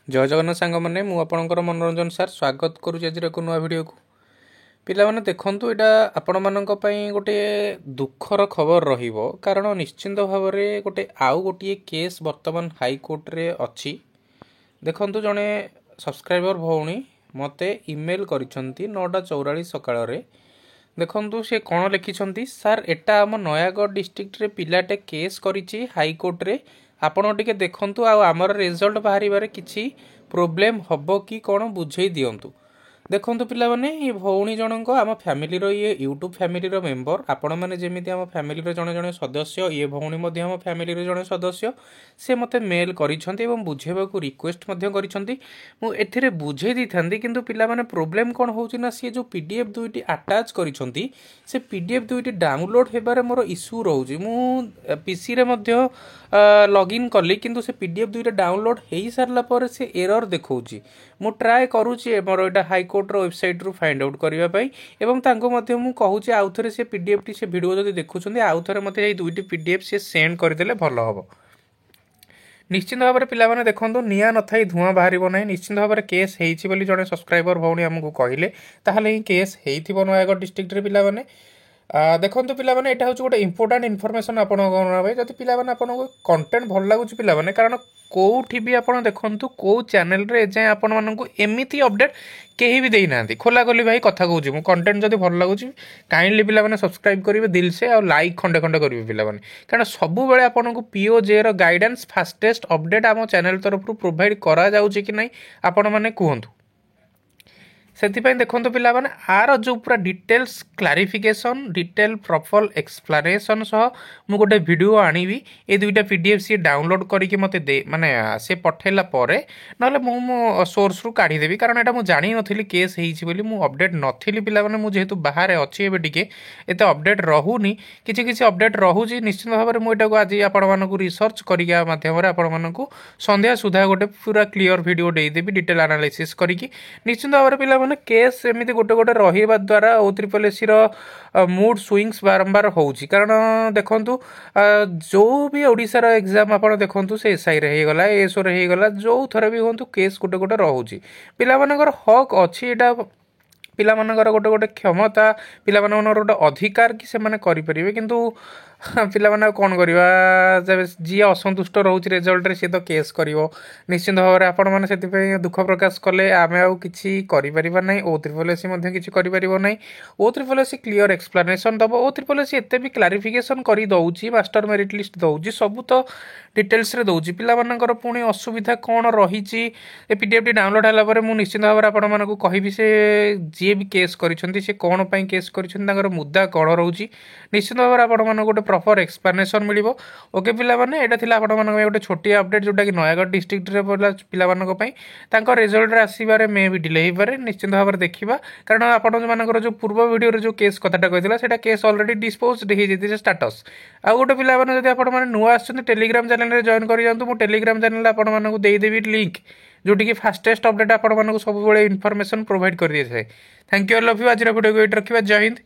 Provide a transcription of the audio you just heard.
जय जगन्नाथ सांग मैंने मुझे मनोरंजन सार स्वागत करुँच आज एक नुआ भिड को पिलाने देखूँ यहाँ आपण मान गोटे दुखर खबर कारण निश्चिंत भाव में गोटे आउ गोटे केस बर्तमान हाईकोर्ट रे अच्छी देखूँ जड़े सब्सक्राइबर भौणी मते इमेल करिसेंती 9:44 सकाळ देखु से कौन लिखिं सार एटा आम नयागढ़ डिस्ट्रिक्ट रे पिलाटे केस करिछि हाईकोर्ट रे आपण टिके देखंतु आमर रिजल्ट बाहर किसी प्रोब्लेम हबो कि कौन बुझे दिंतु देखो पिला माने ये भौणी जनक आम फैमिली ये यूट्यूब फैमिली मेंबर आपण मैंने जमी आम फैमिली जड़े जड़े सदस्य ये भौणी आम फैमिली जड़े सदस्य से मते मेल करिसेंती बुझेबाकू रिक्वेस्ट मुझे बुझे दी था किंतु पिला माने प्रोब्लेम कौन होना सी जो पीडीएफ दुईटी अटैच करिसेंती से पीडीएफ दुईटी डाउनलोड होबार मोर इश्यू रोचे मु पीसी रे मध्य लॉगिन कली किंतु से पीडीएफ दुईटा डाउनलोड हो सारा पर से एरर देखौची मु ट्राए करूची मोर एटा हाईकोर्ट रो वेबसाइट रु फाइंड आउट करबा पई एवं तांको मध्य मु कहूची आउ थरे से पीडीएफ टी से वीडियो जदी देखुछन्ती आउ थरे मते ए दुईटी पीडीएफ से सेंड कर देले भलो हबो। निश्चित भाव में पिला देखो निआ न थी धूआं बाहर ना निश्चित भाव में केस होती जड़े सब्सक्राइबर भौणी आमको कहले ताहले केस हो नयागढ़ डिस्ट्रिक्ट रे पिला देखो पिला यहाँ हूँ गोटे इंपोर्टाट इनफर्मेशन आपको जब पिला आपको कंटेंट भल लगुच पिला कारण कौटी भी आप देखु कौ चैनल रे जाए आपण मानक एमती अपडेट कहीं भी देना खोला खोली भाई कथा कहूँ मुझे कंटेंट जब भल लगुच काइंडली पिला सब्सक्राइब करेंगे दिल से और लाइक खंडे खंडे करेंगे पिला कारण सब बेले आपको पीओजे रो गाइडेंस फास्टेस्ट अपडेट आम चैनल तरफ प्रोवाइड करा जाउछि कि नहीं आपण मैंने कहतु से देखो पिला आर जो पूरा details clarification detail proper explanation सह मु गोटे वीडियो आनी ये दुईटा पीडीएफ सी डाउनलोड करके मते दे माने से पठेला परे नले मो सोर्स रु काढी देबी कारण एटा मु जानि नथिली केस हेइछि बोली मु अपडेट नथिली पिला मु जेहेतु बाहर अछि एबे टिके एते अपडेट रहूनी किछि किछि अपडेट रहूछि निश्चित भाव में मु एटा को आज आपण मानकु रिसर्च करिया माध्यम रे आपण मानकु संध्या सुधा गोटे पूरा क्लियर वीडियो दे देबी डिटेल एनालिसिस करिकी निश्चित भाव में पिला केस एमती गोटे गोटे रहा द्वारा OSSC मूड स्विंग्स बारंबार होउछि कारण देखु जो भी ओडिशार एग्जाम आप देखु से एसआई रे गला एसओ रे गला जो थरे भी हूँ केस गोटे गोटे रोचे पिला हक अच्छी एटा पिला गोटे गोटे क्षमता पिला गोटे अधिकार कि से करें किंतु पिला कौन करवा जब जी असंतुष्ट रोचे रिजल्ट रे सी तो केस कर निश्चित भाव में आपण मैंने से दुख प्रकाश कले आम आपर ना OSSC किसी करना OSSC क्लीयर एक्सप्लेनेशन दब OSSC एत भी क्लारिफिकेशन कर दौर मास्टर मेरिट लिस्ट दौर सब तो डिटेल्स रे दौर पिलाମାନଙ୍କର पुणी असुविधा कौन रही पीडीएफ टी डाउनलोड है निश्चित भाव में आपण मानक कहि से जी भी केस करिसेंती से कौन पाई केस करिसेंती मुद्दा कौन रोची निश्चित भाव में आपण मानक गोटे प्रॉपर एक्सप्लेनेशन मिलिबो। ओके पिला माने एटा थिला आपण मानक गोटे छोटी अपडेट जोटा कि नयागढ़ डिस्ट्रिक्ट रे पिला मानक पई तांको रिजल्ट रे आसीबारे मे भी डिले हो पारे निश्चित भाव में देखिबा कारण आपण मानकर जो पूर्व वीडियो रे जो केस कथाटा कहितला सेटा केस ऑलरेडी डिस्पोज्ड हो जेती स्टेटस आ गोटे पिला माने जदी आपण माने नुआ आछन टेलीग्राम चैनल रे जॉइन करि जांतु मु टेलीग्राम चैनल आपण मानक देई देबी लिंक जोटी कि फास्टेस्ट अपडेट आपण मानक सब बेले इन्फॉर्मेशन प्रोवाइड कर दिए थाए। Thank you, I love you. आज वीडियो को एट रखिबा। जय हिंद।